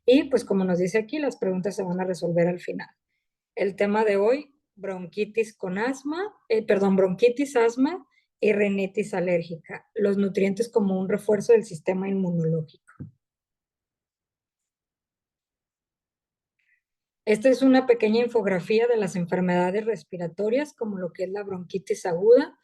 Y pues como nos dice aquí, las preguntas se van a resolver al final. El tema de hoy, bronquitis con asma, bronquitis, asma y rinitis alérgica. Los nutrientes como un refuerzo del sistema inmunológico. Esta es una pequeña infografía de las enfermedades respiratorias, como lo que es la bronquitis aguda,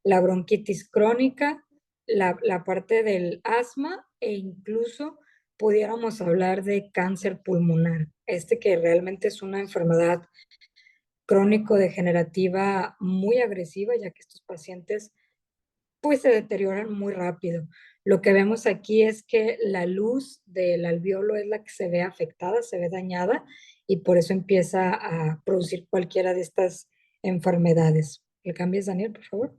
la bronquitis crónica, la parte del asma e incluso pudiéramos hablar de cáncer pulmonar. Este que realmente es una enfermedad crónico-degenerativa muy agresiva, ya que estos pacientes pues se deterioran muy rápido. Lo que vemos aquí es que la luz del alveolo es la que se ve afectada, se ve dañada y por eso empieza a producir cualquiera de estas enfermedades. ¿Le cambias, Daniel, por favor?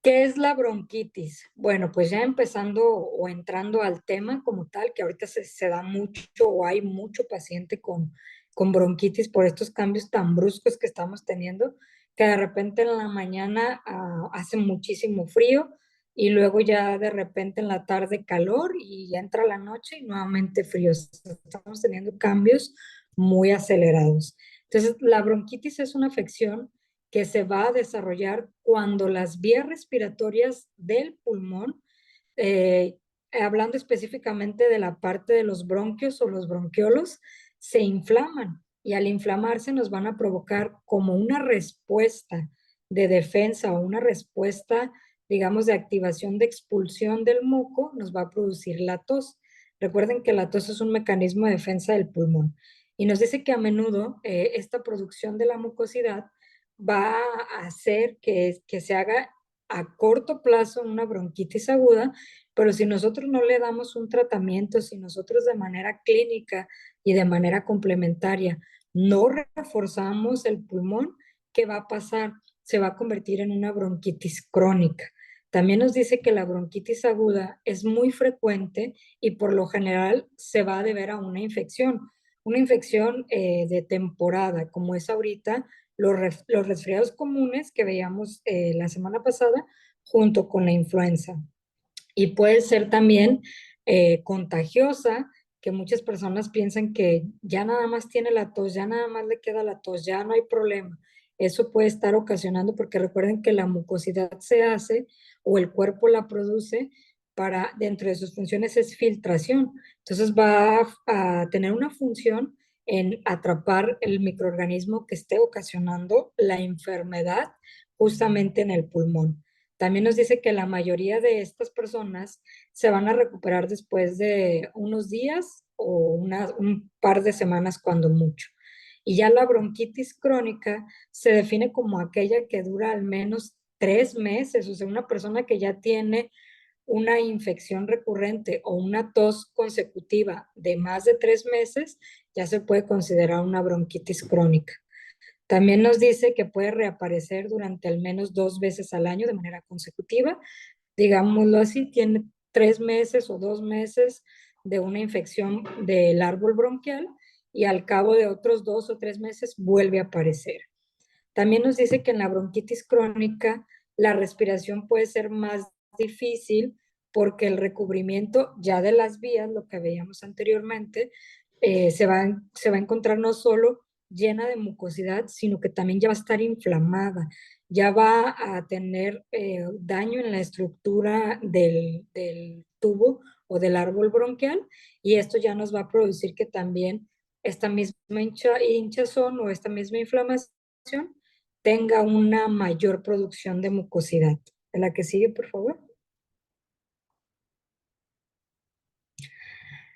¿Qué es la bronquitis? Bueno, pues ya empezando o entrando al tema como tal, que ahorita se da mucho o hay mucho paciente con bronquitis por estos cambios tan bruscos que estamos teniendo, que de repente en la mañana hace muchísimo frío y luego ya de repente en la tarde calor y ya entra la noche y nuevamente frío. Estamos teniendo cambios muy acelerados. Entonces, la bronquitis es una afección que se va a desarrollar cuando las vías respiratorias del pulmón, eh, hablando específicamente de la parte de los bronquios o los bronquiolos, se inflaman y al inflamarse nos van a provocar como una respuesta de defensa o una respuesta, digamos, de activación de expulsión del moco, nos va a producir la tos. Recuerden que la tos es un mecanismo de defensa del pulmón y nos dice que a menudo esta producción de la mucosidad va a hacer que se haga a corto plazo una bronquitis aguda, pero si nosotros no le damos un tratamiento, si nosotros de manera clínica y de manera complementaria no reforzamos el pulmón, ¿qué va a pasar? Se va a convertir en una bronquitis crónica. También nos dice que la bronquitis aguda es muy frecuente y por lo general se va a deber a una infección de temporada, como es ahorita los resfriados comunes que veíamos la semana pasada junto con la influenza. Y puede ser también contagiosa, que muchas personas piensan que ya nada más tiene la tos, ya nada más le queda la tos, ya no hay problema. Eso puede estar ocasionando, porque recuerden que la mucosidad se hace o el cuerpo la produce para, dentro de sus funciones es filtración. Entonces va a tener una función en atrapar el microorganismo que esté ocasionando la enfermedad justamente en el pulmón. También nos dice que la mayoría de estas personas se van a recuperar después de unos días o un par de semanas cuando mucho. Y ya la bronquitis crónica se define como aquella que dura al menos 3 meses, o sea, una persona que ya tiene una infección recurrente o una tos consecutiva de más de 3 meses, ya se puede considerar una bronquitis crónica. También nos dice que puede reaparecer durante al menos 2 veces al año de manera consecutiva. Digámoslo así, tiene 3 meses o 2 meses de una infección del árbol bronquial y al cabo de otros 2 o 3 meses vuelve a aparecer. También nos dice que en la bronquitis crónica la respiración puede ser más difícil porque el recubrimiento ya de las vías, lo que veíamos anteriormente, se va a encontrar no solo llena de mucosidad, sino que también ya va a estar inflamada, ya va a tener daño en la estructura del tubo o del árbol bronquial y esto ya nos va a producir que también esta misma hinchazón o esta misma inflamación tenga una mayor producción de mucosidad. La que sigue, por favor.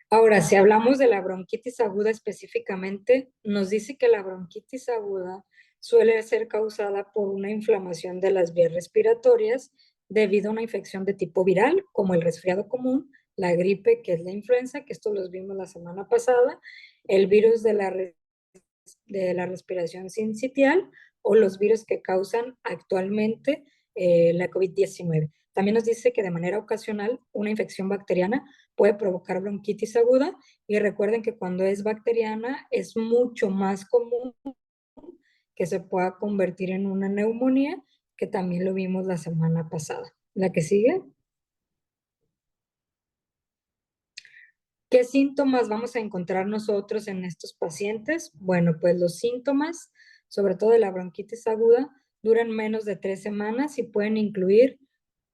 Ahora, si hablamos de la bronquitis aguda específicamente, nos dice que la bronquitis aguda suele ser causada por una inflamación de las vías respiratorias debido a una infección de tipo viral, como el resfriado común, la gripe, que es la influenza, que esto los vimos la semana pasada, el virus de la respiración sincitial o los virus que causan actualmente la COVID-19. También nos dice que de manera ocasional una infección bacteriana puede provocar bronquitis aguda y recuerden que cuando es bacteriana es mucho más común que se pueda convertir en una neumonía, que también lo vimos la semana pasada. La que sigue. ¿Qué síntomas vamos a encontrar nosotros en estos pacientes? Bueno, pues los síntomas, sobre todo de la bronquitis aguda, duran menos de 3 semanas y pueden incluir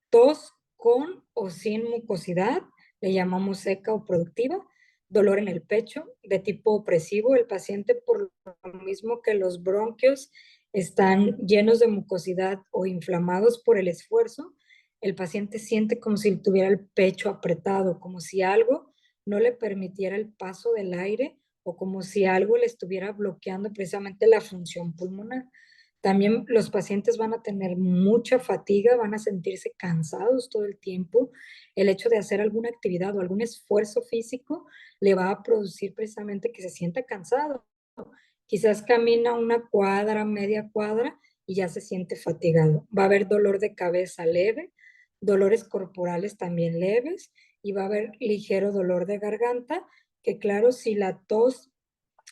tos con o sin mucosidad, le llamamos seca o productiva, dolor en el pecho de tipo opresivo, el paciente por lo mismo que los bronquios están llenos de mucosidad o inflamados por el esfuerzo, el paciente siente como si tuviera el pecho apretado, como si algo no le permitiera el paso del aire o como si algo le estuviera bloqueando precisamente la función pulmonar. También los pacientes van a tener mucha fatiga, van a sentirse cansados todo el tiempo. El hecho de hacer alguna actividad o algún esfuerzo físico le va a producir precisamente que se sienta cansado. Quizás camina una cuadra, media cuadra y ya se siente fatigado. Va a haber dolor de cabeza leve, dolores corporales también leves y va a haber ligero dolor de garganta, que claro, si la tos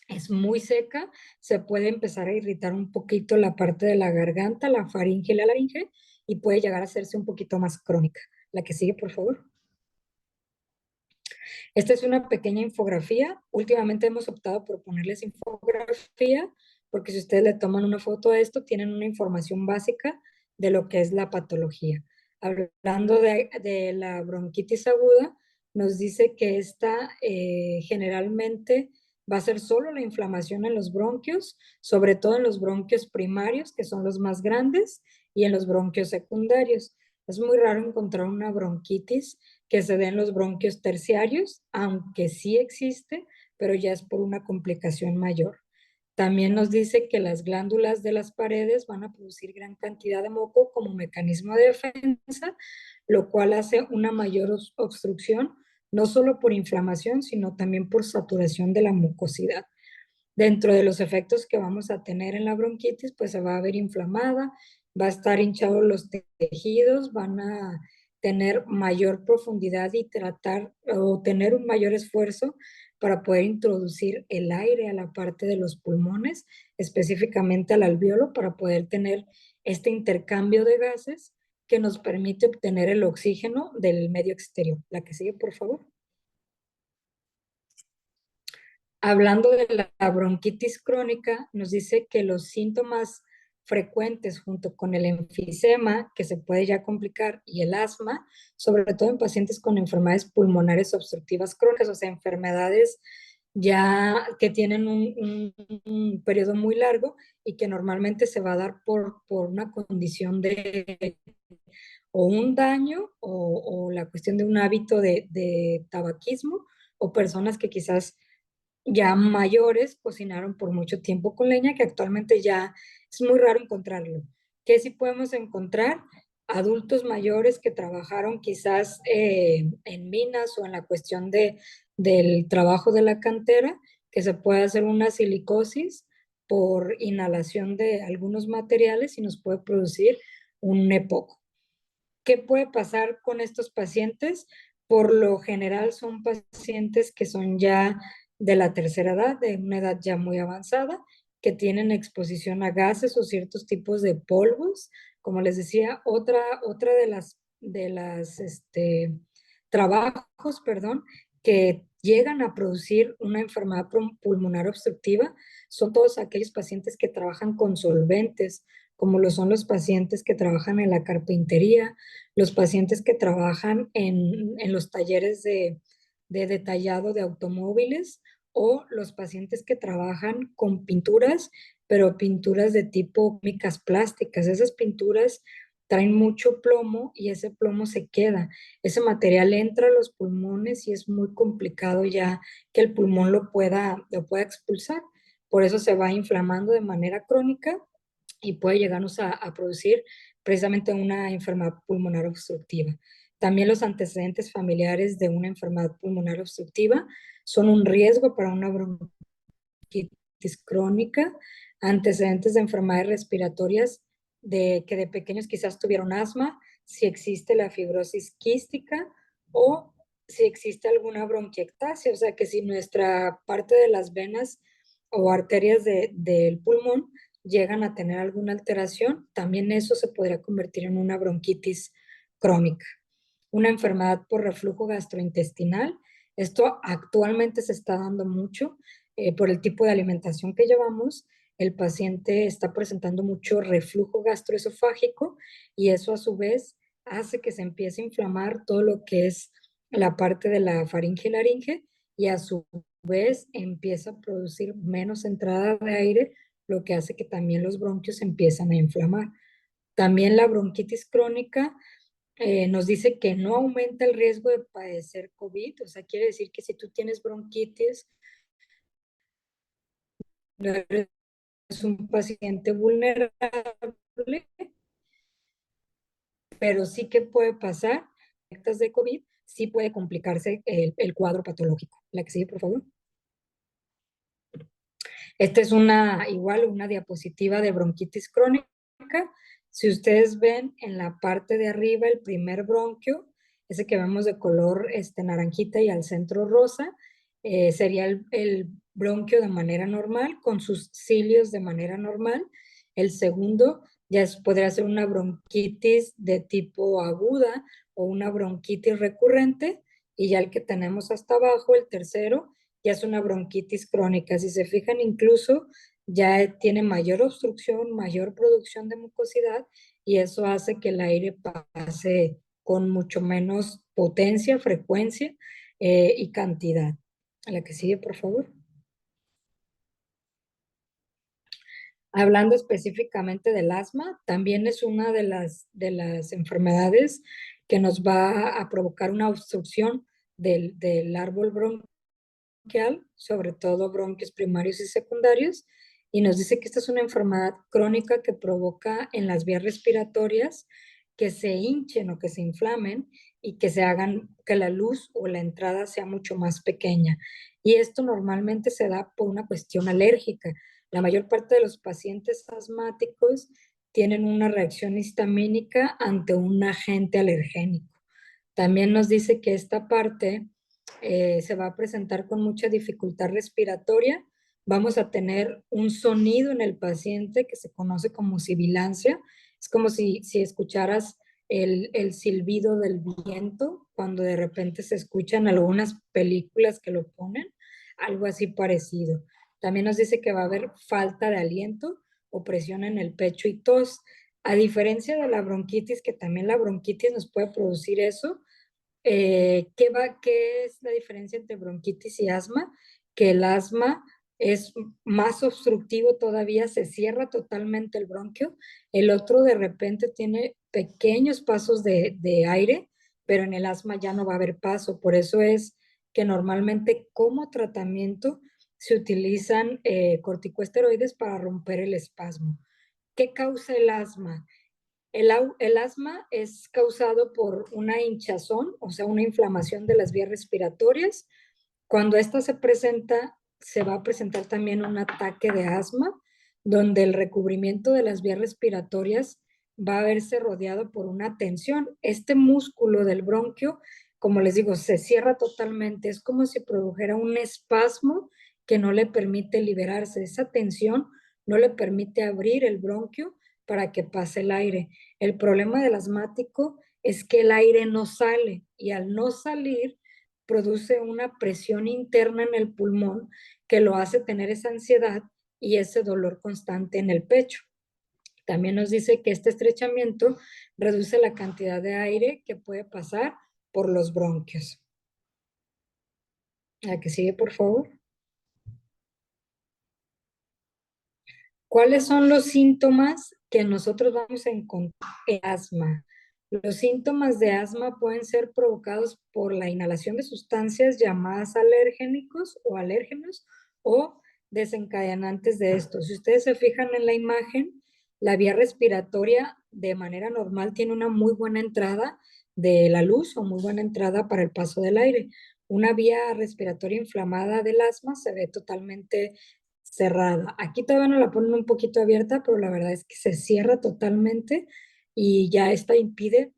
es muy seca, se puede empezar a irritar un poquito la parte de la garganta, la faringe y la laringe, y puede llegar a hacerse un poquito más crónica. La que sigue, por favor. Esta es una pequeña infografía. Últimamente hemos optado por ponerles infografía, porque si ustedes le toman una foto a esto, tienen una información básica de lo que es la patología. Hablando de la bronquitis aguda, nos dice que esta generalmente va a ser solo la inflamación en los bronquios, sobre todo en los bronquios primarios, que son los más grandes, y en los bronquios secundarios. Es muy raro encontrar una bronquitis que se den los bronquios terciarios, aunque sí existe, pero ya es por una complicación mayor. También nos dice que las glándulas de las paredes van a producir gran cantidad de moco como mecanismo de defensa, lo cual hace una mayor obstrucción, no solo por inflamación, sino también por saturación de la mucosidad. Dentro de los efectos que vamos a tener en la bronquitis, pues se va a ver inflamada, va a estar hinchados los tejidos, van a tener mayor profundidad y tratar o tener un mayor esfuerzo para poder introducir el aire a la parte de los pulmones, específicamente al alveolo, para poder tener este intercambio de gases que nos permite obtener el oxígeno del medio exterior. La que sigue, por favor. Hablando de la bronquitis crónica, nos dice que los síntomas frecuentes junto con el enfisema, que se puede ya complicar, y el asma, sobre todo en pacientes con enfermedades pulmonares obstructivas crónicas, o sea, enfermedades ya que tienen un periodo muy largo y que normalmente se va a dar por una condición de o un daño o la cuestión de un hábito de tabaquismo o personas que quizás ya mayores cocinaron por mucho tiempo con leña, que actualmente ya es muy raro encontrarlo. ¿Qué sí podemos encontrar? Adultos mayores que trabajaron quizás en minas o en la cuestión del trabajo de la cantera, que se puede hacer una silicosis por inhalación de algunos materiales y nos puede producir un EPOC. ¿Qué puede pasar con estos pacientes? Por lo general son pacientes que son ya de la tercera edad, de una edad ya muy avanzada, que tienen exposición a gases o ciertos tipos de polvos. Como les decía, otra de las trabajos, perdón, que llegan a producir una enfermedad pulmonar obstructiva son todos aquellos pacientes que trabajan con solventes, como lo son los pacientes que trabajan en la carpintería, los pacientes que trabajan en los talleres de detallado de automóviles o los pacientes que trabajan con pinturas, pero pinturas de tipo químicas plásticas. Esas pinturas traen mucho plomo y ese plomo se queda. Ese material entra a los pulmones y es muy complicado ya que el pulmón lo pueda expulsar. Por eso se va inflamando de manera crónica y puede llegarnos a producir precisamente una enfermedad pulmonar obstructiva. También los antecedentes familiares de una enfermedad pulmonar obstructiva son un riesgo para una bronquitis crónica, antecedentes de enfermedades respiratorias de que de pequeños quizás tuvieron asma, si existe la fibrosis quística o si existe alguna bronquiectasia, o sea que si nuestra parte de las venas o arterias del pulmón llegan a tener alguna alteración, también eso se podría convertir en una bronquitis crónica. Una enfermedad por reflujo gastrointestinal Esto actualmente se está dando mucho por el tipo de alimentación que llevamos. El paciente está presentando mucho reflujo gastroesofágico y eso a su vez hace que se empiece a inflamar todo lo que es la parte de la faringe y laringe y a su vez empieza a producir menos entrada de aire, lo que hace que también los bronquios empiezan a inflamar. También la bronquitis crónica nos dice que no aumenta el riesgo de padecer COVID, o sea, quiere decir que si tú tienes bronquitis, no eres un paciente vulnerable, pero sí que puede pasar, de COVID, sí puede complicarse el cuadro patológico. La que sigue, por favor. Esta es igual una diapositiva de bronquitis crónica. Si ustedes ven en la parte de arriba el primer bronquio, ese que vemos de color naranjita y al centro rosa, sería el bronquio de manera normal, con sus cilios de manera normal. El segundo podría ser una bronquitis de tipo aguda o una bronquitis recurrente. Y ya el que tenemos hasta abajo, el tercero, ya es una bronquitis crónica. Si se fijan, incluso ya tiene mayor obstrucción, mayor producción de mucosidad y eso hace que el aire pase con mucho menos potencia, frecuencia y cantidad. A la que sigue, por favor. Hablando específicamente del asma, también es una de las enfermedades que nos va a provocar una obstrucción del árbol bronquial, sobre todo bronquios primarios y secundarios, y nos dice que esta es una enfermedad crónica que provoca en las vías respiratorias que se hinchen o que se inflamen y que se hagan, que la luz o la entrada sea mucho más pequeña. Y esto normalmente se da por una cuestión alérgica. La mayor parte de los pacientes asmáticos tienen una reacción histamínica ante un agente alergénico. También nos dice que esta parte se va a presentar con mucha dificultad respiratoria. Vamos a tener un sonido en el paciente que se conoce como sibilancia. Es como si escucharas el silbido del viento cuando de repente se escuchan algunas películas que lo ponen, algo así parecido. También nos dice que va a haber falta de aliento, opresión en el pecho y tos. A diferencia de la bronquitis, que también la bronquitis nos puede producir eso, ¿qué es la diferencia entre bronquitis y asma? Que el asma es más obstructivo todavía, se cierra totalmente el bronquio. El otro de repente tiene pequeños pasos de aire, pero en el asma ya no va a haber paso. Por eso es que normalmente como tratamiento se utilizan corticosteroides para romper el espasmo. ¿Qué causa el asma? El asma es causado por una hinchazón, o sea, una inflamación de las vías respiratorias. Cuando esta se presenta, se va a presentar también un ataque de asma, donde el recubrimiento de las vías respiratorias va a verse rodeado por una tensión. Este músculo del bronquio, como les digo, se cierra totalmente. Es como si produjera un espasmo que no le permite liberarse. Esa tensión no le permite abrir el bronquio para que pase el aire. El problema del asmático es que el aire no sale y al no salir produce una presión interna en el pulmón que lo hace tener esa ansiedad y ese dolor constante en el pecho. También nos dice que este estrechamiento reduce la cantidad de aire que puede pasar por los bronquios. La que sigue, por favor. ¿Cuáles son los síntomas que nosotros vamos a encontrar en asma? Los síntomas de asma pueden ser provocados por la inhalación de sustancias llamadas alergénicos o alérgenos o desencadenantes de esto. Si ustedes se fijan en la imagen, la vía respiratoria de manera normal tiene una muy buena entrada de la luz o muy buena entrada para el paso del aire. Una vía respiratoria inflamada del asma se ve totalmente cerrada. Aquí todavía no la ponen un poquito abierta, pero la verdad es que se cierra totalmente y ya esta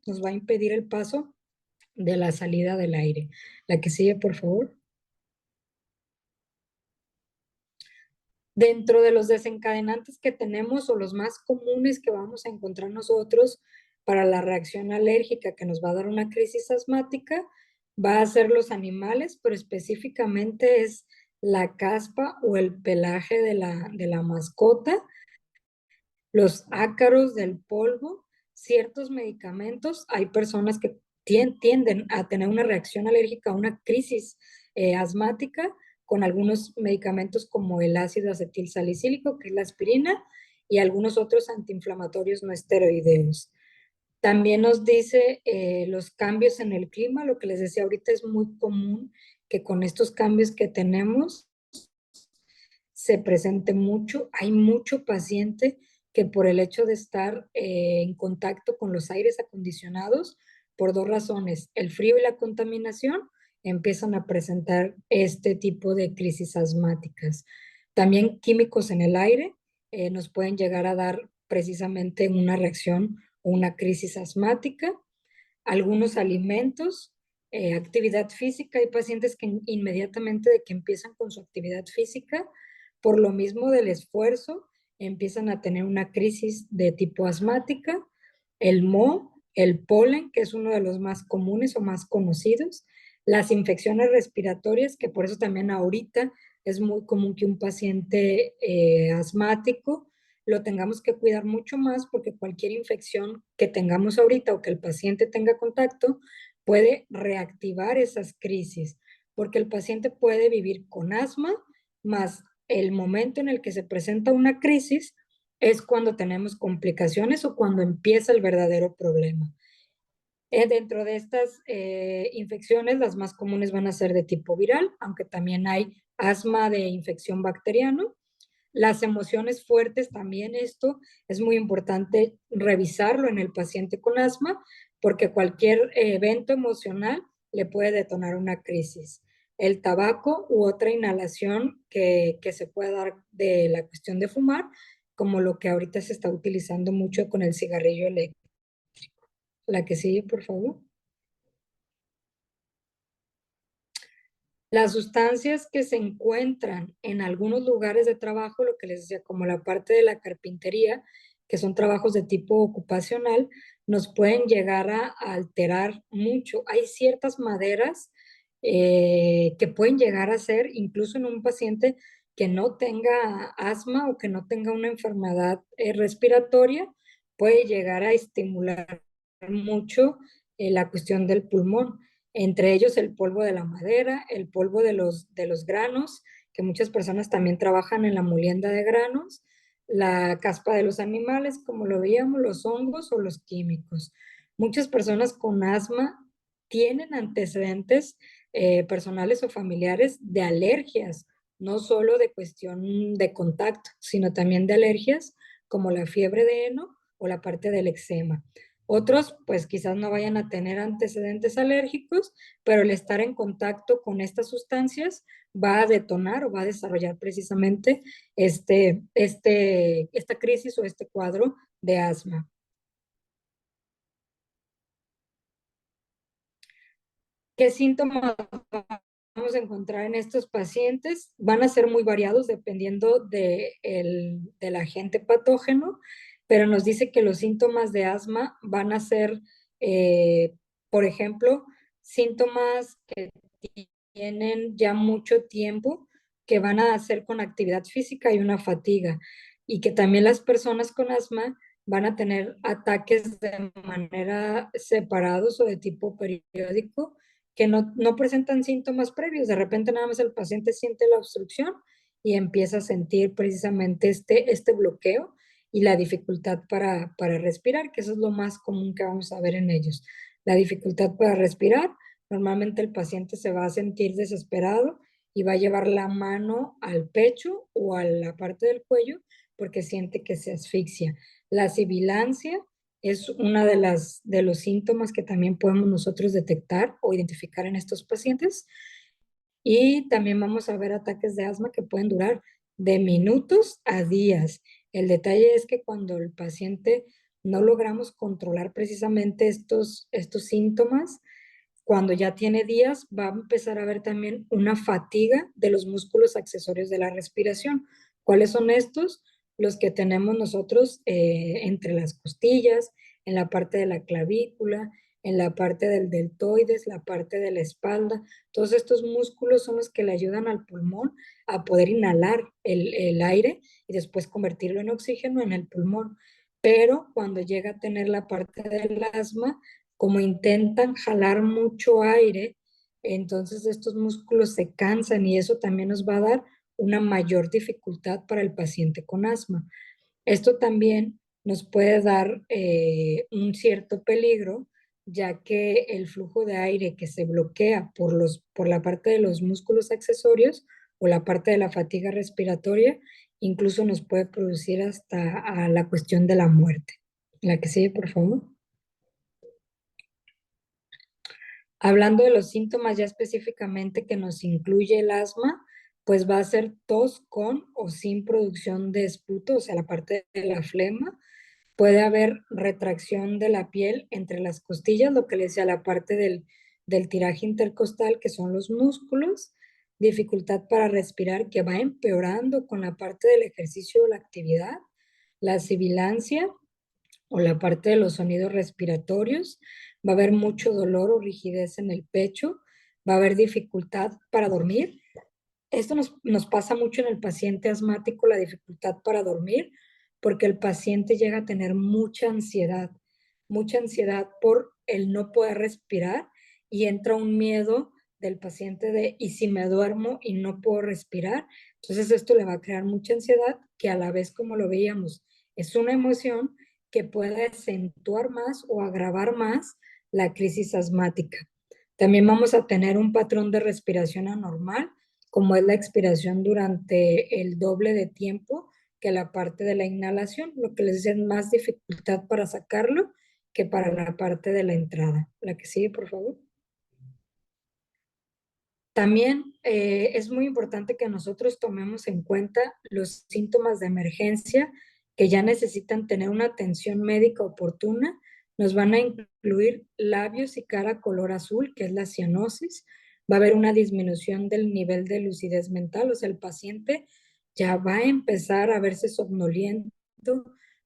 nos va a impedir el paso de la salida del aire. La que sigue, por favor. Dentro de los desencadenantes que tenemos o los más comunes que vamos a encontrar nosotros para la reacción alérgica que nos va a dar una crisis asmática, va a ser los animales, pero específicamente es la caspa o el pelaje de la mascota, los ácaros del polvo, ciertos medicamentos. Hay personas que tienden a tener una reacción alérgica, una crisis asmática con algunos medicamentos como el ácido acetil salicílico, que es la aspirina, y algunos otros antiinflamatorios no esteroideos. También nos dice los cambios en el clima, lo que les decía ahorita es muy común que con estos cambios que tenemos se presente mucho. Hay mucho paciente que por el hecho de estar en contacto con los aires acondicionados, por dos razones, el frío y la contaminación, empiezan a presentar este tipo de crisis asmáticas. También químicos en el aire nos pueden llegar a dar precisamente una reacción o una crisis asmática. Algunos alimentos, actividad física. Hay pacientes que inmediatamente de que empiezan con su actividad física, por lo mismo del esfuerzo, empiezan a tener una crisis de tipo asmática. El moho, el polen, que es uno de los más comunes o más conocidos. Las infecciones respiratorias, que por eso también ahorita es muy común que un paciente asmático lo tengamos que cuidar mucho más porque cualquier infección que tengamos ahorita o que el paciente tenga contacto puede reactivar esas crisis, porque el paciente puede vivir con asma, más el momento en el que se presenta una crisis es cuando tenemos complicaciones o cuando empieza el verdadero problema. Dentro de estas infecciones, las más comunes van a ser de tipo viral, aunque también hay asma de infección bacteriana. Las emociones fuertes también, esto es muy importante revisarlo en el paciente con asma, porque cualquier evento emocional le puede detonar una crisis. El tabaco u otra inhalación que se puede dar de la cuestión de fumar, como lo que ahorita se está utilizando mucho con el cigarrillo eléctrico. La que sigue, por favor. Las sustancias que se encuentran en algunos lugares de trabajo, lo que les decía, como la parte de la carpintería, que son trabajos de tipo ocupacional, nos pueden llegar a alterar mucho. Hay ciertas maderas que pueden llegar a ser, incluso en un paciente que no tenga asma o que no tenga una enfermedad respiratoria, puede llegar a estimular mucho la cuestión del pulmón, entre ellos el polvo de la madera, el polvo de los granos, que muchas personas también trabajan en la molienda de granos, la caspa de los animales, como lo veíamos, los hongos o los químicos. Muchas personas con asma tienen antecedentes personales o familiares de alergias, no solo de cuestión de contacto, sino también de alergias como la fiebre de heno o la parte del eczema. Otros, pues quizás no vayan a tener antecedentes alérgicos, pero el estar en contacto con estas sustancias va a detonar o va a desarrollar precisamente esta crisis o este cuadro de asma. ¿Qué síntomas vamos a encontrar en estos pacientes? Van a ser muy variados dependiendo del agente patógeno, pero nos dice que los síntomas de asma van a ser, por ejemplo, síntomas que tienen ya mucho tiempo, que van a hacer con actividad física y una fatiga, y que también las personas con asma van a tener ataques de manera separados o de tipo periódico que no presentan síntomas previos. De repente nada más el paciente siente la obstrucción y empieza a sentir precisamente este bloqueo y la dificultad para respirar, que eso es lo más común que vamos a ver en ellos. La dificultad para respirar, normalmente el paciente se va a sentir desesperado y va a llevar la mano al pecho o a la parte del cuello porque siente que se asfixia. La sibilancia es una de los síntomas que también podemos nosotros detectar o identificar en estos pacientes. Y también vamos a ver ataques de asma que pueden durar de minutos a días. El detalle es que cuando el paciente no logramos controlar precisamente estos síntomas, cuando ya tiene días, va a empezar a haber también una fatiga de los músculos accesorios de la respiración. ¿Cuáles son estos? Los que tenemos nosotros entre las costillas, en la parte de la clavícula, en la parte del deltoides, la parte de la espalda. Todos estos músculos son los que le ayudan al pulmón a poder inhalar el aire y después convertirlo en oxígeno en el pulmón. Pero cuando llega a tener la parte del asma, como intentan jalar mucho aire, entonces estos músculos se cansan y eso también nos va a dar una mayor dificultad para el paciente con asma. Esto también nos puede dar un cierto peligro, ya que el flujo de aire que se bloquea por la parte de los músculos accesorios o la parte de la fatiga respiratoria, incluso nos puede producir hasta a la cuestión de la muerte. La que sigue, por favor. Hablando de los síntomas ya específicamente que nos incluye el asma, pues va a ser tos con o sin producción de esputo, o sea, la parte de la flema. Puede haber retracción de la piel entre las costillas, lo que le decía la parte del tiraje intercostal, que son los músculos, dificultad para respirar, que va empeorando con la parte del ejercicio o la actividad, la sibilancia o la parte de los sonidos respiratorios, va a haber mucho dolor o rigidez en el pecho, va a haber dificultad para dormir. Esto nos pasa mucho en el paciente asmático, la dificultad para dormir, porque el paciente llega a tener mucha ansiedad por el no poder respirar y entra un miedo del paciente de, ¿y si me duermo y no puedo respirar? Entonces esto le va a crear mucha ansiedad que a la vez, como lo veíamos, es una emoción que puede acentuar más o agravar más la crisis asmática. También vamos a tener un patrón de respiración anormal, como es la expiración durante el doble de tiempo que la parte de la inhalación, lo que les dice más dificultad para sacarlo que para la parte de la entrada. La que sigue, por favor. También es muy importante que nosotros tomemos en cuenta los síntomas de emergencia que ya necesitan tener una atención médica oportuna. Nos van a incluir labios y cara color azul, que es la cianosis. Va a haber una disminución del nivel de lucidez mental, o sea, el paciente ya va a empezar a verse somnoliento,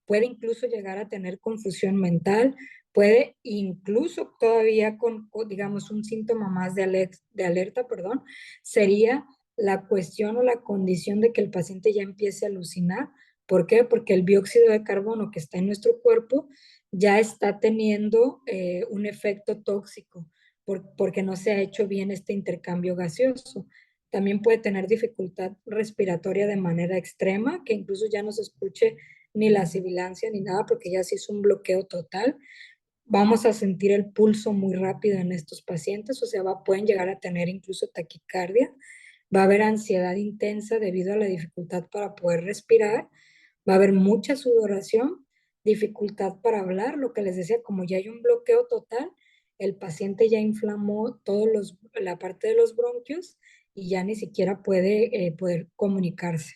puede incluso llegar a tener confusión mental, puede incluso todavía digamos, un síntoma más de alerta, perdón, sería la cuestión o la condición de que el paciente ya empiece a alucinar. ¿Por qué? Porque el dióxido de carbono que está en nuestro cuerpo ya está teniendo un efecto tóxico porque no se ha hecho bien este intercambio gaseoso. También puede tener dificultad respiratoria de manera extrema, que incluso ya no se escuche ni la sibilancia ni nada, porque ya se hizo un bloqueo total. Vamos a sentir el pulso muy rápido en estos pacientes, o sea, pueden llegar a tener incluso taquicardia. Va a haber ansiedad intensa debido a la dificultad para poder respirar. Va a haber mucha sudoración, dificultad para hablar, lo que les decía, como ya hay un bloqueo total, el paciente ya inflamó la parte de los bronquios y ya ni siquiera puede poder comunicarse.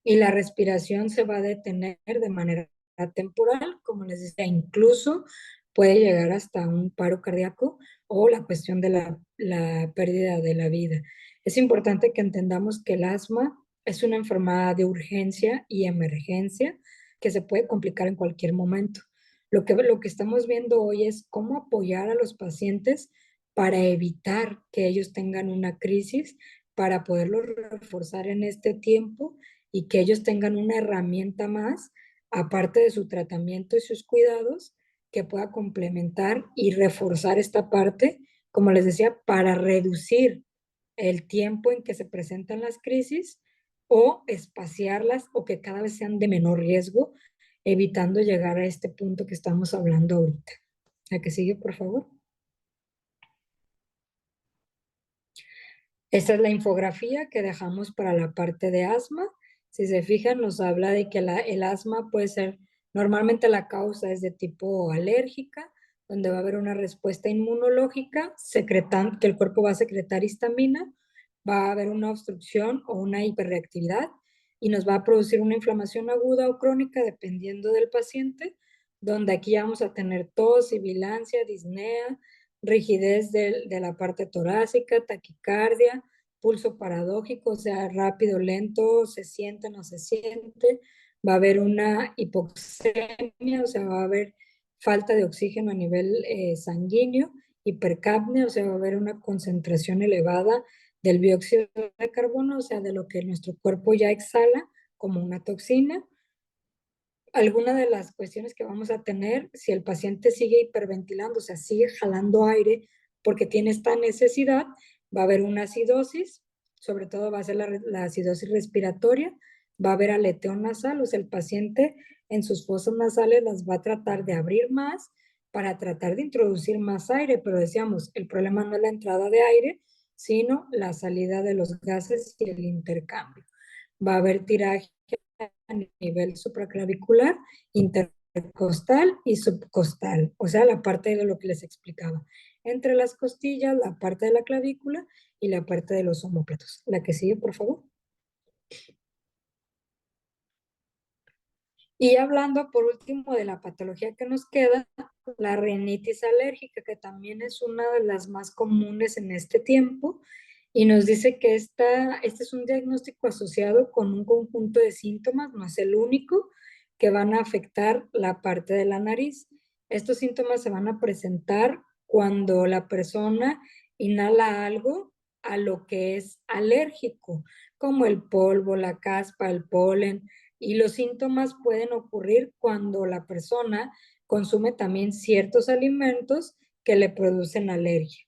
Y la respiración se va a detener de manera temporal, como les decía, incluso puede llegar hasta un paro cardíaco o la cuestión de la pérdida de la vida. Es importante que entendamos que el asma es una enfermedad de urgencia y emergencia que se puede complicar en cualquier momento. Lo que estamos viendo hoy es cómo apoyar a los pacientes para evitar que ellos tengan una crisis, para poderlos reforzar en este tiempo y que ellos tengan una herramienta más, aparte de su tratamiento y sus cuidados, que pueda complementar y reforzar esta parte, como les decía, para reducir el tiempo en que se presentan las crisis o espaciarlas o que cada vez sean de menor riesgo, evitando llegar a este punto que estamos hablando ahorita. La que sigue, por favor. Esta es la infografía que dejamos para la parte de asma. Si se fijan, nos habla de que el asma puede ser, normalmente la causa es de tipo alérgica, donde va a haber una respuesta inmunológica, que el cuerpo va a secretar histamina, va a haber una obstrucción o una hiperreactividad y nos va a producir una inflamación aguda o crónica dependiendo del paciente, donde aquí vamos a tener tos, sibilancia, disnea, rigidez de la parte torácica, taquicardia, pulso paradójico, o sea, rápido, lento, se siente, no se siente. Va a haber una hipoxemia, o sea, va a haber falta de oxígeno a nivel sanguíneo, hipercapnia, o sea, va a haber una concentración elevada del dióxido de carbono, o sea, de lo que nuestro cuerpo ya exhala como una toxina. Alguna de las cuestiones que vamos a tener, si el paciente sigue hiperventilando, o sea, sigue jalando aire porque tiene esta necesidad, va a haber una acidosis, sobre todo va a ser la acidosis respiratoria, va a haber aleteo nasal, o sea, el paciente en sus fosas nasales las va a tratar de abrir más para tratar de introducir más aire, pero decíamos, el problema no es la entrada de aire, sino la salida de los gases y el intercambio. Va a haber tiraje a nivel supraclavicular, intercostal y subcostal, o sea, la parte de lo que les explicaba. Entre las costillas, la parte de la clavícula y la parte de los omóplatos. La que sigue, por favor. Y hablando por último de la patología que nos queda, la rinitis alérgica, que también es una de las más comunes en este tiempo, y nos dice que este es un diagnóstico asociado con un conjunto de síntomas, no es el único, que van a afectar la parte de la nariz. Estos síntomas se van a presentar cuando la persona inhala algo a lo que es alérgico, como el polvo, la caspa, el polen, y los síntomas pueden ocurrir cuando la persona consume también ciertos alimentos que le producen alergia.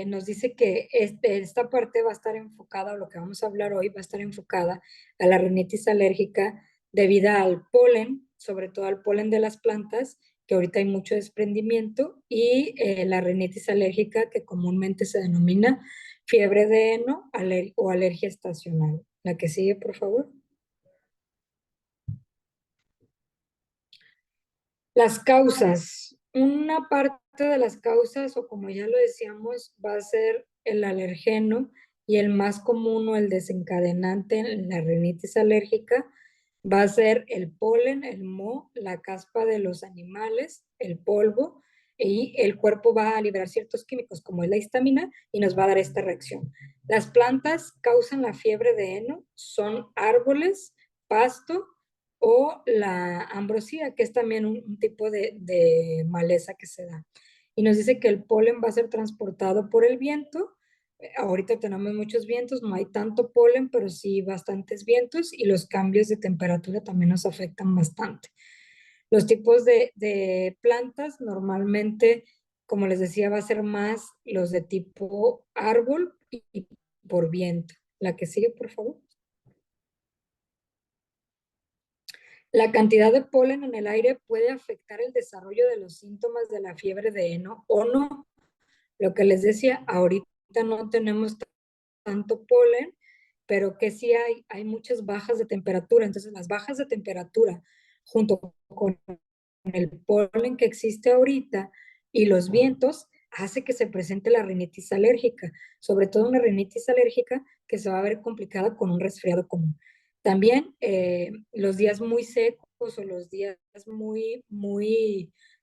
Nos dice que esta parte va a estar enfocada, o lo que vamos a hablar hoy, va a estar enfocada a la rinitis alérgica debido al polen, sobre todo al polen de las plantas, que ahorita hay mucho desprendimiento, y la rinitis alérgica que comúnmente se denomina fiebre de heno o alergia estacional. La que sigue, por favor. Las causas. Una parte de las causas, o como ya lo decíamos, va a ser el alergeno y el más común o el desencadenante en la rinitis alérgica va a ser el polen, el moho, la caspa de los animales, el polvo, y el cuerpo va a liberar ciertos químicos como es la histamina y nos va a dar esta reacción. Las plantas causan la fiebre de heno, son árboles, pasto o la ambrosía, que es también un tipo de maleza que se da. Y nos dice que el polen va a ser transportado por el viento. Ahorita tenemos muchos vientos, no hay tanto polen, pero sí bastantes vientos y los cambios de temperatura también nos afectan bastante. Los tipos de plantas normalmente, como les decía, va a ser más los de tipo árbol y por viento. La que sigue, por favor. La cantidad de polen en el aire puede afectar el desarrollo de los síntomas de la fiebre de heno o no. Lo que les decía, ahorita no tenemos tanto polen, pero que sí hay muchas bajas de temperatura. Entonces, las bajas de temperatura, junto con el polen que existe ahorita y los vientos, hace que se presente la rinitis alérgica, sobre todo una rinitis alérgica que se va a ver complicada con un resfriado común. También los días muy secos o los días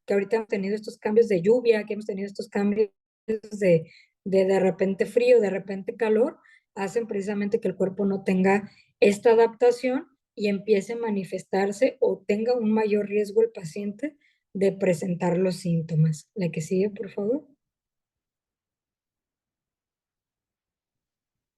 que ahorita hemos tenido estos cambios de lluvia, que hemos tenido estos cambios de repente frío, de repente calor, hacen precisamente que el cuerpo no tenga esta adaptación y empiece a manifestarse o tenga un mayor riesgo el paciente de presentar los síntomas. La que sigue, por favor.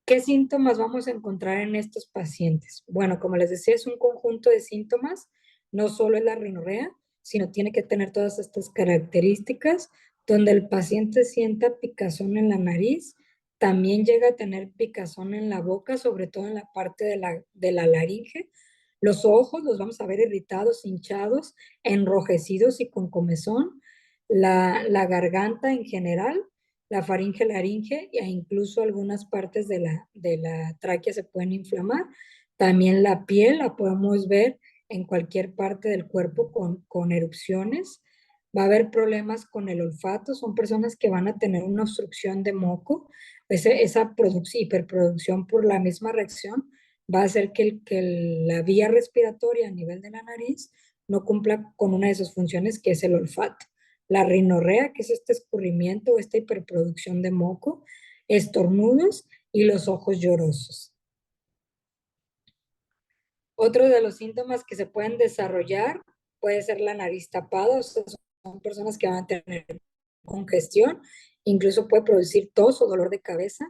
¿Qué síntomas vamos a encontrar en estos pacientes? Bueno, como les decía, es un conjunto de síntomas, no solo es la rinorrea, sino tiene que tener todas estas características, donde el paciente sienta picazón en la nariz, también llega a tener picazón en la boca, sobre todo en la parte de la laringe. Los ojos los vamos a ver irritados, hinchados, enrojecidos y con comezón. La garganta en general, la faringe, laringe e incluso algunas partes de la tráquea se pueden inflamar. También la piel la podemos ver en cualquier parte del cuerpo con erupciones. Va a haber problemas con el olfato, son personas que van a tener una obstrucción de moco, esa hiperproducción por la misma reacción va a hacer que la vía respiratoria a nivel de la nariz no cumpla con una de sus funciones, que es el olfato. La rinorrea, que es este escurrimiento, esta hiperproducción de moco, estornudos y los ojos llorosos. Otro de los síntomas que se pueden desarrollar puede ser la nariz tapada, o sea, son personas que van a tener congestión, incluso puede producir tos o dolor de cabeza.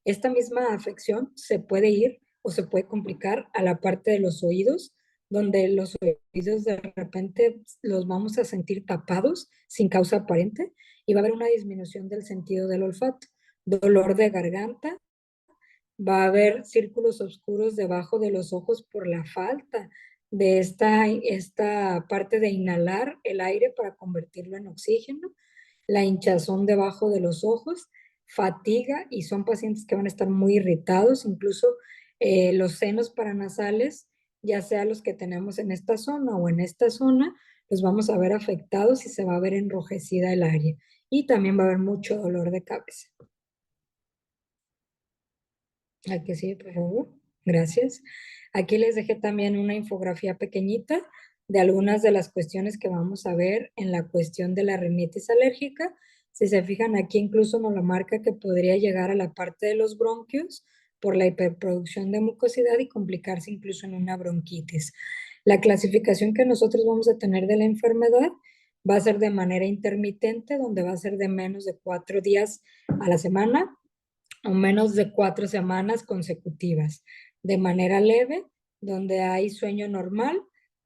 Esta misma afección se puede ir o se puede complicar a la parte de los oídos, donde los oídos de repente los vamos a sentir tapados sin causa aparente y va a haber una disminución del sentido del olfato, dolor de garganta, va a haber círculos oscuros debajo de los ojos por la falta de esta parte de inhalar el aire para convertirlo en oxígeno, la hinchazón debajo de los ojos, fatiga y son pacientes que van a estar muy irritados, incluso los senos paranasales, ya sea los que tenemos en esta zona o en esta zona, los vamos a ver afectados y se va a ver enrojecida el área. Y también va a haber mucho dolor de cabeza. Aquí sí, por favor. Gracias. Aquí les dejé también una infografía pequeñita de algunas de las cuestiones que vamos a ver en la cuestión de la rinitis alérgica. Si se fijan, aquí incluso nos lo marca que podría llegar a la parte de los bronquios por la hiperproducción de mucosidad y complicarse incluso en una bronquitis. La clasificación que nosotros vamos a tener de la enfermedad va a ser de manera intermitente, donde va a ser de menos de 4 días a la semana o menos de 4 semanas consecutivas, de manera leve, donde hay sueño normal,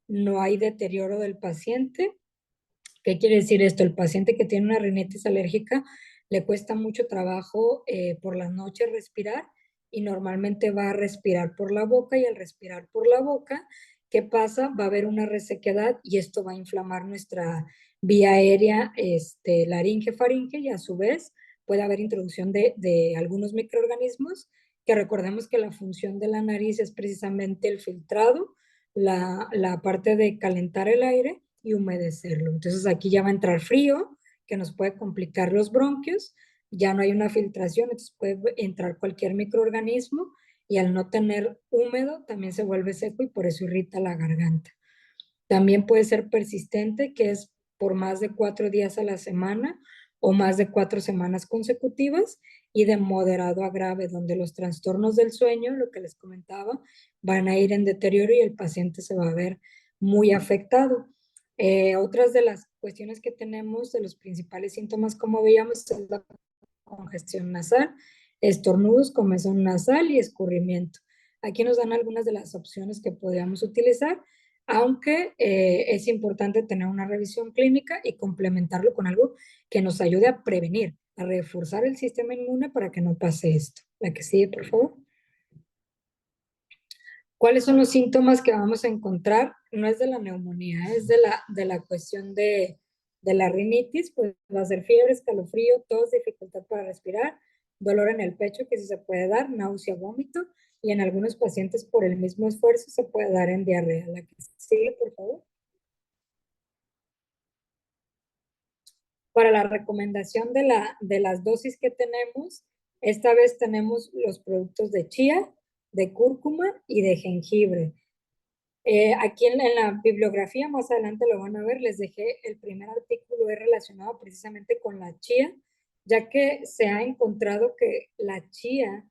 no hay deterioro del paciente. ¿Qué quiere decir esto? El paciente que tiene una rinitis alérgica le cuesta mucho trabajo por las noches respirar y normalmente va a respirar por la boca y al respirar por la boca, ¿qué pasa? Va a haber una resequedad y esto va a inflamar nuestra vía aérea, laringe, faringe y a su vez puede haber introducción de algunos microorganismos que recordemos que la función de la nariz es precisamente el filtrado, la parte de calentar el aire y humedecerlo. Entonces aquí ya va a entrar frío, que nos puede complicar los bronquios, ya no hay una filtración, entonces puede entrar cualquier microorganismo y al no tener húmedo también se vuelve seco y por eso irrita la garganta. También puede ser persistente, que es por más de 4 días a la semana o más de 4 semanas consecutivas y de moderado a grave, donde los trastornos del sueño, lo que les comentaba, van a ir en deterioro y el paciente se va a ver muy afectado. Otras de las cuestiones que tenemos, de los principales síntomas, como veíamos, es la congestión nasal, estornudos, comezón nasal y escurrimiento. Aquí nos dan algunas de las opciones que podríamos utilizar, aunque es importante tener una revisión clínica y complementarlo con algo que nos ayude a prevenir, a reforzar el sistema inmune para que no pase esto. La que sigue, por favor. ¿Cuáles son los síntomas que vamos a encontrar? No es de la neumonía, es de la cuestión de la rinitis, pues va a ser fiebre, escalofrío, tos, dificultad para respirar, dolor en el pecho que sí se puede dar, náusea, vómito, y en algunos pacientes por el mismo esfuerzo se puede dar en diarrea. La que sigue, por favor. Para la recomendación de las dosis que tenemos, esta vez tenemos los productos de chía, de cúrcuma y de jengibre. Aquí en la bibliografía, más adelante lo van a ver, les dejé el primer artículo es relacionado precisamente con la chía, ya que se ha encontrado que la chía,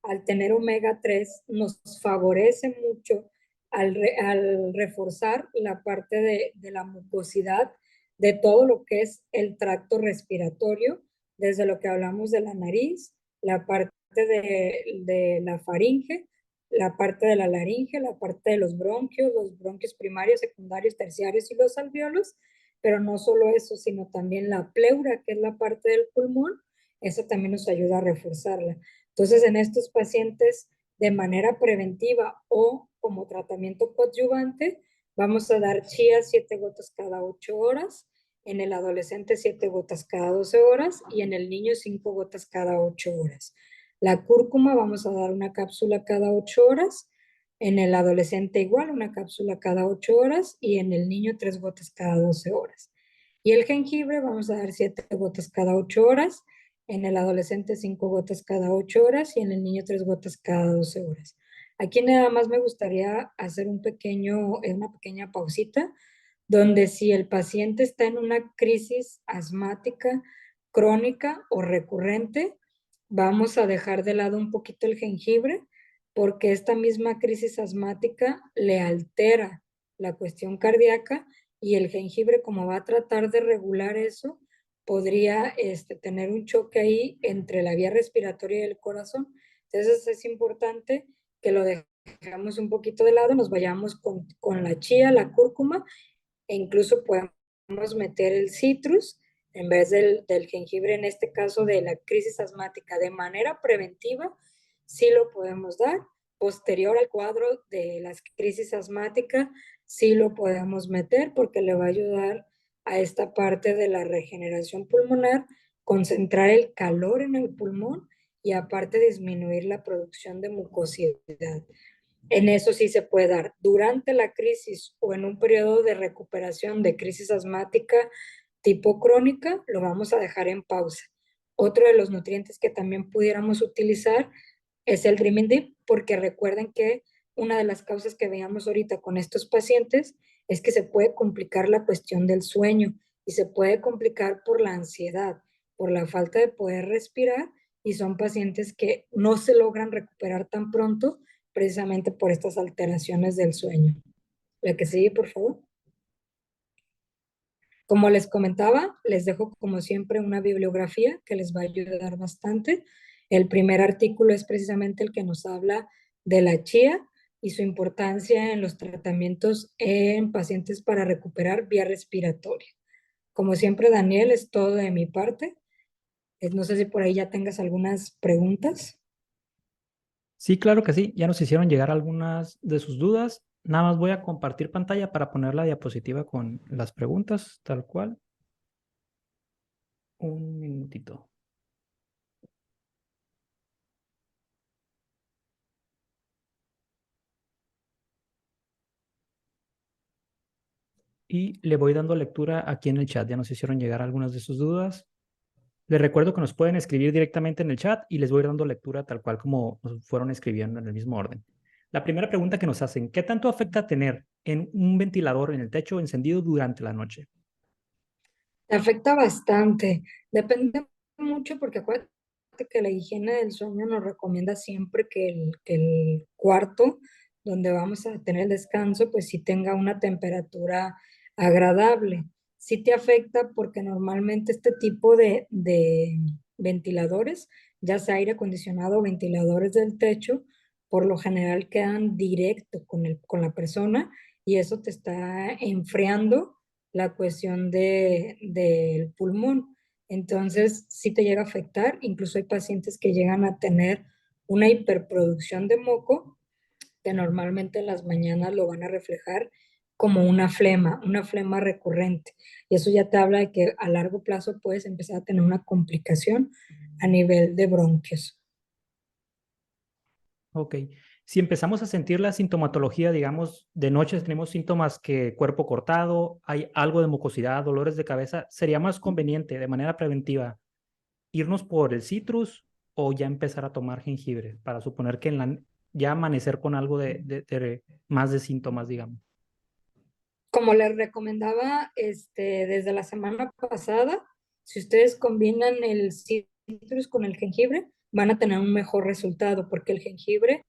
al tener omega 3 nos favorece mucho al reforzar la parte de la mucosidad de todo lo que es el tracto respiratorio, desde lo que hablamos de la nariz, la parte de la faringe, la parte de la laringe, la parte de los bronquios primarios, secundarios, terciarios y los alveolos, pero no solo eso, sino también la pleura, que es la parte del pulmón, eso también nos ayuda a reforzarla. Entonces, en estos pacientes, de manera preventiva o como tratamiento coadyuvante, vamos a dar chía 7 gotas cada 8 horas, en el adolescente 7 gotas cada 12 horas y en el niño 5 gotas cada 8 horas. La cúrcuma vamos a dar una cápsula cada 8 horas, en el adolescente igual, una cápsula cada 8 horas y en el niño 3 gotas cada 12 horas. Y el jengibre vamos a dar 7 gotas cada 8 horas, en el adolescente 5 gotas cada 8 horas y en el niño 3 gotas cada 12 horas. Aquí nada más me gustaría hacer una pequeña pausita, donde si el paciente está en una crisis asmática crónica o recurrente, vamos a dejar de lado un poquito el jengibre, porque esta misma crisis asmática le altera la cuestión cardíaca y el jengibre, como va a tratar de regular eso, podría tener un choque ahí entre la vía respiratoria y el corazón. Entonces es importante que lo dejemos un poquito de lado, nos vayamos con la chía, la cúrcuma, e incluso podemos meter el citrus en vez del jengibre, en este caso de la crisis asmática, de manera preventiva, sí lo podemos dar. Posterior al cuadro de las crisis asmáticas, sí lo podemos meter porque le va a ayudar a esta parte de la regeneración pulmonar, concentrar el calor en el pulmón y aparte disminuir la producción de mucosidad. En eso sí se puede dar durante la crisis o en un periodo de recuperación de crisis asmática tipo crónica, lo vamos a dejar en pausa. Otro de los nutrientes que también pudiéramos utilizar es el Dreaming Deep, porque recuerden que una de las causas que veamos ahorita con estos pacientes es que se puede complicar la cuestión del sueño y se puede complicar por la ansiedad, por la falta de poder respirar, y son pacientes que no se logran recuperar tan pronto precisamente por estas alteraciones del sueño. La que sigue, por favor. Como les comentaba, les dejo como siempre una bibliografía que les va a ayudar bastante. El primer artículo es precisamente el que nos habla de la chía y su importancia en los tratamientos en pacientes para recuperar vía respiratoria. Como siempre, Daniel, es todo de mi parte. No sé si por ahí ya tengas algunas preguntas. Sí, claro que sí. Ya nos hicieron llegar algunas de sus dudas. Nada más voy a compartir pantalla para poner la diapositiva con las preguntas, tal cual. Un minutito. Y le voy dando lectura aquí en el chat. Ya nos hicieron llegar algunas de sus dudas. Les recuerdo que nos pueden escribir directamente en el chat y les voy dando lectura tal cual como nos fueron escribiendo en el mismo orden. La primera pregunta que nos hacen: ¿qué tanto afecta tener en un ventilador en el techo encendido durante la noche? Te afecta bastante. Depende mucho porque acuérdate que la higiene del sueño nos recomienda siempre que el cuarto donde vamos a tener el descanso, pues sí tenga una temperatura agradable. Sí te afecta porque normalmente este tipo de ventiladores, ya sea aire acondicionado o ventiladores del techo, por lo general quedan directo con la persona y eso te está enfriando la cuestión del pulmón. Entonces, sí te llega a afectar. Incluso hay pacientes que llegan a tener una hiperproducción de moco, que normalmente en las mañanas lo van a reflejar como una flema recurrente. Y eso ya te habla de que a largo plazo puedes empezar a tener una complicación a nivel de bronquios. Ok. Si empezamos a sentir la sintomatología, digamos, de noche tenemos síntomas que cuerpo cortado, hay algo de mucosidad, dolores de cabeza, sería más conveniente de manera preventiva irnos por el citrus o ya empezar a tomar jengibre para suponer que ya amanecer con algo de más de síntomas, digamos. Como les recomendaba desde la semana pasada, si ustedes combinan el citrus con el jengibre, van a tener un mejor resultado, porque el jengibre,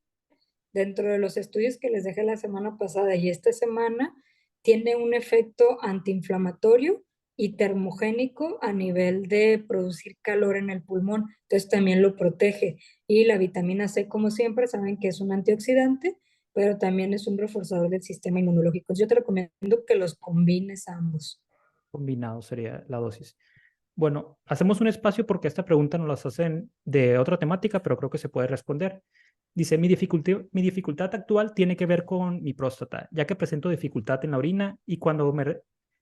dentro de los estudios que les dejé la semana pasada y esta semana, tiene un efecto antiinflamatorio y termogénico a nivel de producir calor en el pulmón. Entonces también lo protege. Y la vitamina C, como siempre, saben que es un antioxidante, pero también es un reforzador del sistema inmunológico. Yo te recomiendo que los combines ambos. Combinado sería la dosis. Bueno, hacemos un espacio porque esta pregunta nos las hacen de otra temática, pero creo que se puede responder. Dice: mi dificultad actual tiene que ver con mi próstata, ya que presento dificultad en la orina y con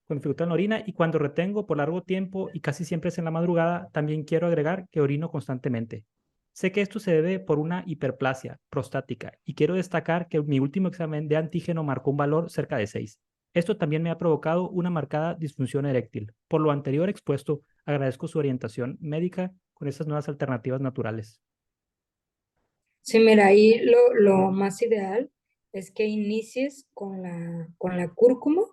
dificultad en la orina y cuando retengo por largo tiempo y casi siempre es en la madrugada, también quiero agregar que orino constantemente. Sé que esto se debe por una hiperplasia prostática y quiero destacar que mi último examen de antígeno marcó un valor cerca de 6. Esto también me ha provocado una marcada disfunción eréctil. Por lo anterior expuesto, agradezco su orientación médica con estas nuevas alternativas naturales. Sí, mira, ahí lo más ideal es que inicies con la cúrcuma,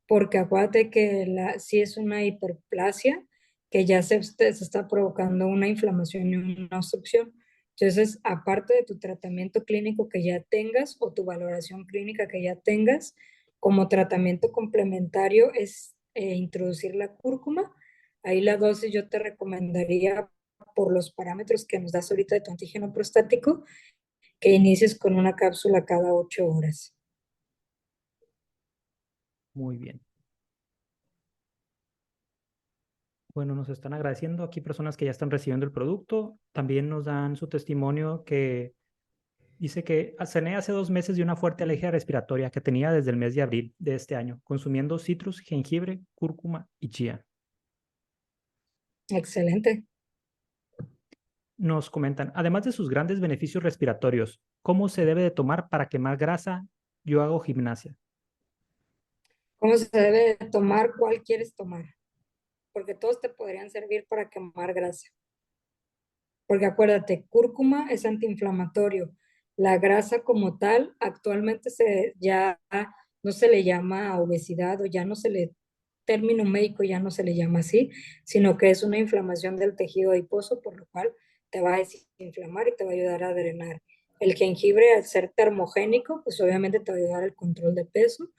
porque acuérdate que si es una hiperplasia, que ya se está provocando una inflamación y una obstrucción. Entonces, aparte de tu tratamiento clínico que ya tengas o tu valoración clínica que ya tengas, Como tratamiento complementario es introducir la cúrcuma. Ahí la dosis yo te recomendaría por los parámetros que nos das ahorita de tu antígeno prostático, que inicies con una cápsula cada 8 horas. Muy bien. Bueno, nos están agradeciendo aquí personas que ya están recibiendo el producto. También nos dan su testimonio que dice que cené hace 2 meses de una fuerte alergia respiratoria que tenía desde el mes de abril de este año, consumiendo citrus, jengibre, cúrcuma y chía. Excelente. Nos comentan, además de sus grandes beneficios respiratorios, ¿cómo se debe de tomar para quemar grasa? Yo hago gimnasia. ¿Cómo se debe de tomar? ¿Cuál quieres tomar? Porque todos te podrían servir para quemar grasa. Porque acuérdate, cúrcuma es antiinflamatorio. La grasa como tal actualmente ya no se le llama obesidad o ya no se le, término médico ya no se le llama así, sino que es una inflamación del tejido adiposo, por lo cual te va a desinflamar y te va a ayudar a drenar. El jengibre, al ser termogénico, pues obviamente te va a ayudar al control de peso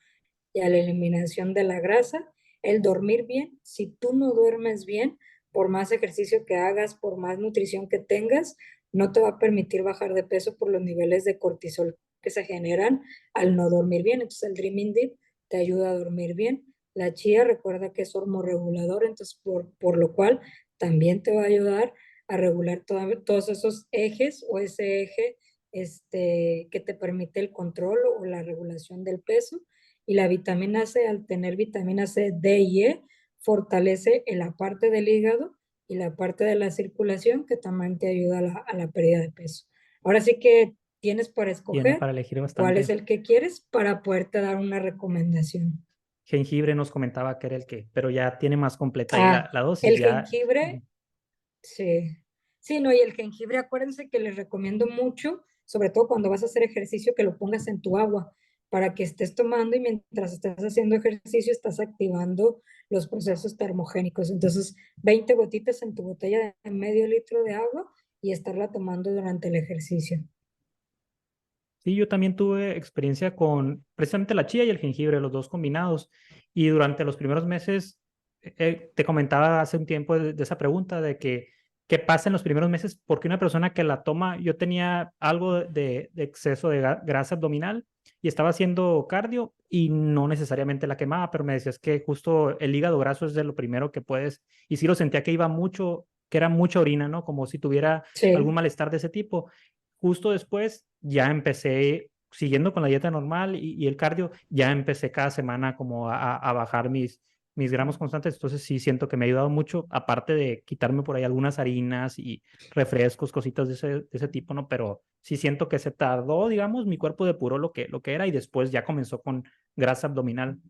y a la eliminación de la grasa. El dormir bien, si tú no duermes bien, por más ejercicio que hagas, por más nutrición que tengas, no te va a permitir bajar de peso por los niveles de cortisol que se generan al no dormir bien. Entonces el Dreaming Deep te ayuda a dormir bien. La chía, recuerda que es hormorregulador, entonces por lo cual también te va a ayudar a regular todos esos ejes o ese eje que te permite el control o la regulación del peso. Y la vitamina C, al tener vitamina C, D y E, fortalece en la parte del hígado y la parte de la circulación, que también te ayuda a la pérdida de peso. Ahora sí que tienes para Tiene escoger para elegir cuál es bastante. el que quieres para poderte dar una recomendación. Jengibre nos comentaba que era el que, pero ya tiene más completa ahí Ah, la dosis, el ya. jengibre, sí. Sí, no, y el jengibre, acuérdense que les recomiendo mucho, sobre todo cuando vas a hacer ejercicio, que lo pongas en tu agua para que estés tomando y mientras estás haciendo ejercicio estás activando los procesos termogénicos. Entonces, 20 gotitas en tu botella de medio litro de agua y estarla tomando durante el ejercicio. Sí, yo también tuve experiencia con precisamente la chía y el jengibre, los dos combinados. Y durante los primeros meses, te comentaba hace un tiempo de esa pregunta de que qué pasa en los primeros meses, porque una persona que la toma, yo tenía algo de exceso de grasa abdominal y estaba haciendo cardio y no necesariamente la quemaba, pero me decías que justo el hígado graso es de lo primero que puedes, y sí lo sentía que iba mucho, que era mucha orina, ¿no? Como si tuviera algún Sí, malestar de ese tipo. Justo después ya empecé, siguiendo con la dieta normal y el cardio, ya empecé cada semana como a bajar mis gramos constantes. Entonces sí siento que me ha ayudado mucho, aparte de quitarme por ahí algunas harinas y refrescos, cositas de ese tipo, ¿no? Pero sí siento que se tardó, digamos, mi cuerpo depuró lo que era y después ya comenzó con grasa abdominal.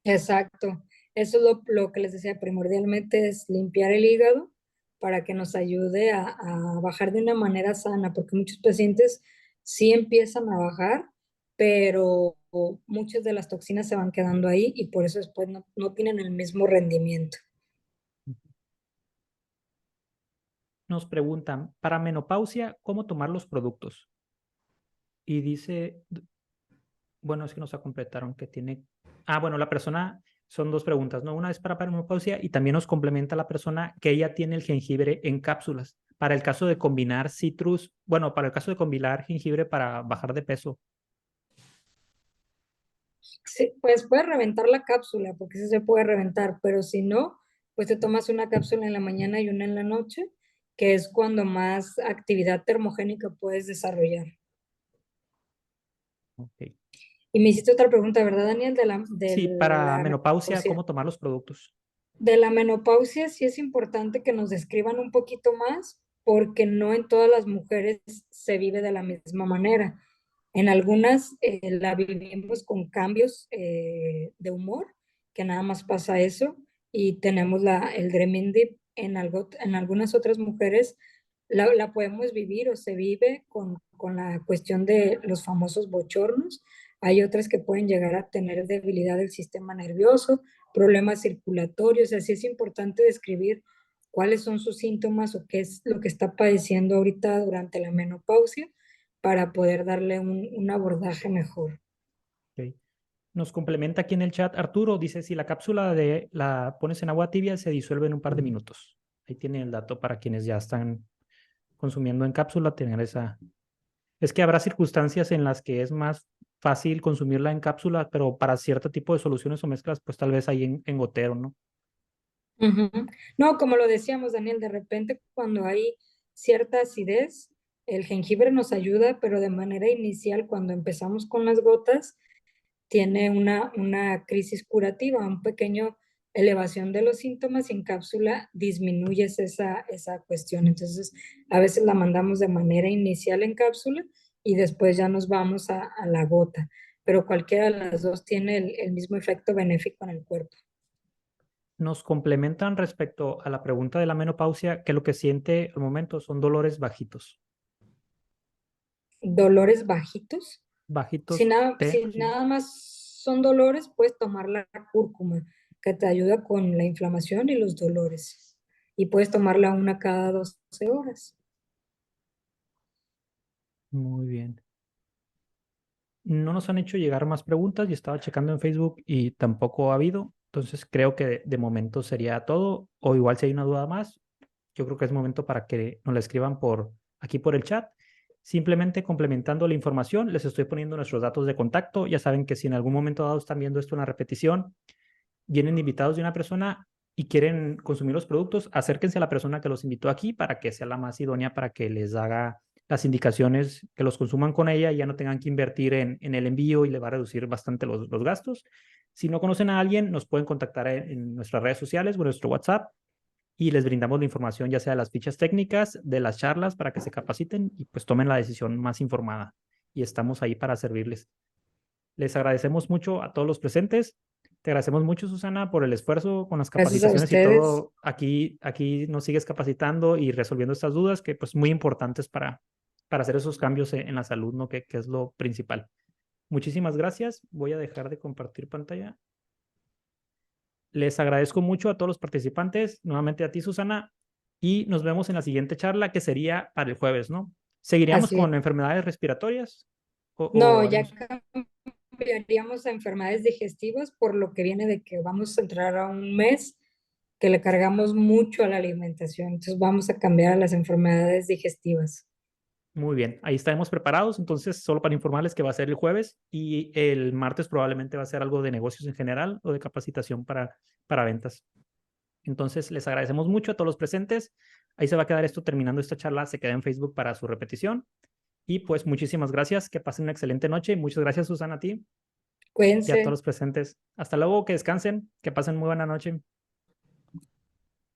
exacto. Eso es lo que les decía, primordialmente es limpiar el hígado para que nos ayude a bajar de una manera sana, porque muchos pacientes sí empiezan a bajar, pero muchas de las toxinas se van quedando ahí y por eso después no tienen el mismo rendimiento. Nos preguntan, para menopausia, ¿cómo tomar los productos? Y dice, bueno, es que nos completaron que tiene. Ah, bueno, la persona, son dos preguntas, ¿no? Una es para menopausia y también nos complementa la persona que ella tiene el jengibre en cápsulas. Para el caso de combinar citrus, bueno, para el caso de combinar jengibre para bajar de peso. Sí, pues puedes reventar la cápsula, porque sí se puede reventar, pero si no, pues te tomas una cápsula en la mañana y una en la noche, que es cuando más actividad termogénica puedes desarrollar. Ok. Y me hiciste otra pregunta, ¿verdad, Daniel? Sí, para menopausia, menopausia. ¿cómo tomar los productos? De la menopausia sí es importante que nos describan un poquito más, porque no en todas las mujeres se vive de la misma manera. En algunas la vivimos con cambios de humor, que nada más pasa eso, y tenemos el Dreaming en algunas otras mujeres la podemos vivir o se vive con la cuestión de los famosos bochornos. Hay otras que pueden llegar a tener debilidad del sistema nervioso, problemas circulatorios, así es importante describir cuáles son sus síntomas o qué es lo que está padeciendo ahorita durante la menopausia para poder darle un abordaje mejor. Ok. Nos complementa aquí en el chat Arturo, dice, si la cápsula la pones en agua tibia, se disuelve en un par de minutos. Ahí tiene el dato para quienes ya están consumiendo en cápsula, tener esa... Es que habrá circunstancias en las que es más fácil consumirla en cápsula, pero para cierto tipo de soluciones o mezclas, pues tal vez ahí en gotero, ¿no? Ujú. No, como lo decíamos, Daniel, de repente cuando hay cierta acidez, el jengibre nos ayuda, pero de manera inicial, cuando empezamos con las gotas, tiene una crisis curativa, un pequeño elevación de los síntomas y en cápsula disminuyes esa cuestión. Entonces, a veces la mandamos de manera inicial en cápsula y después ya nos vamos a la gota, pero cualquiera de las dos tiene el mismo efecto benéfico en el cuerpo. Nos complementan respecto a la pregunta de la menopausia, que lo que siente al momento son dolores bajitos. Dolores bajitos. Si Bajitos, nada, si sí. nada más son dolores, puedes tomar la cúrcuma, que te ayuda con la inflamación y los dolores. Y puedes tomarla una cada 12 horas. Muy bien. No nos han hecho llegar más preguntas y estaba checando en Facebook y tampoco ha habido. Entonces creo que de momento sería todo. O igual si hay una duda más, yo creo que es momento para que nos la escriban aquí por el chat. Simplemente complementando la información, les estoy poniendo nuestros datos de contacto. Ya saben que si en algún momento dado están viendo esto en la repetición, vienen invitados de una persona y quieren consumir los productos, acérquense a la persona que los invitó aquí para que sea la más idónea para que les haga las indicaciones, que los consuman con ella y ya no tengan que invertir en el envío y le va a reducir bastante los gastos. Si no conocen a alguien, nos pueden contactar en nuestras redes sociales o en nuestro WhatsApp y les brindamos la información, ya sea de las fichas técnicas, de las charlas para que se capaciten y pues tomen la decisión más informada. Y estamos ahí para servirles. Les agradecemos mucho a todos los presentes. Te agradecemos mucho, Susana, por el esfuerzo con las Gracias a capacitaciones y ustedes. todo. Aquí nos sigues capacitando y resolviendo estas dudas que pues muy importantes para hacer esos cambios en la salud, ¿no? Que es lo principal. Muchísimas gracias. Voy a dejar de compartir pantalla. Les agradezco mucho a todos los participantes, nuevamente a ti, Susana, y nos vemos en la siguiente charla que sería para el jueves, ¿no? ¿Seguiríamos Así es. con enfermedades respiratorias No, o ya haremos? cambiaríamos a enfermedades digestivas por lo que viene de que vamos a entrar a un mes que le cargamos mucho a la alimentación. Entonces vamos a cambiar a las enfermedades digestivas. Muy bien, ahí estaremos preparados. Entonces, solo para informarles que va a ser el jueves y el martes probablemente va a ser algo de negocios en general o de capacitación para ventas. Entonces, les agradecemos mucho a todos los presentes. Ahí se va a quedar esto terminando esta charla, se queda en Facebook para su repetición. Y pues muchísimas gracias, que pasen una excelente noche. Muchas gracias, Susana, a ti y a todos Cuídense. los presentes. Hasta luego, que descansen, que pasen muy buena noche.